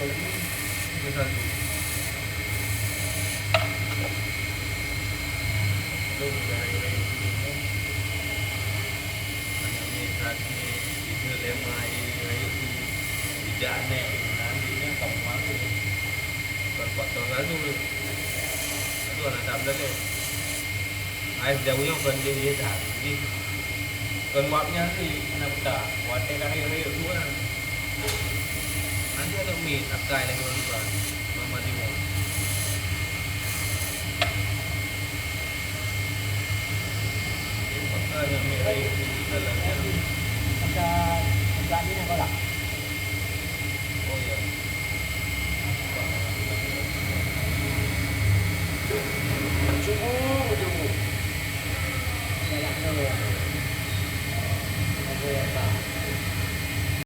Itu satu. Itu dari ini. Ini tadi itu lemai itu tidak nek nantinya kamu masuk. Berpotong satu. Itu anak tablet ni. Air jauhnya bukan dia dah. Jadi konwapnya sih nak tak. Watek kan air tu kan. Nanti ada mie tak kaya lagi orang tua. Mama Timo. Ini pakai mie air kita lagi. Macam ni nak kolak. Oh ya. Cukup. Jalan dulu. Apa yang tak?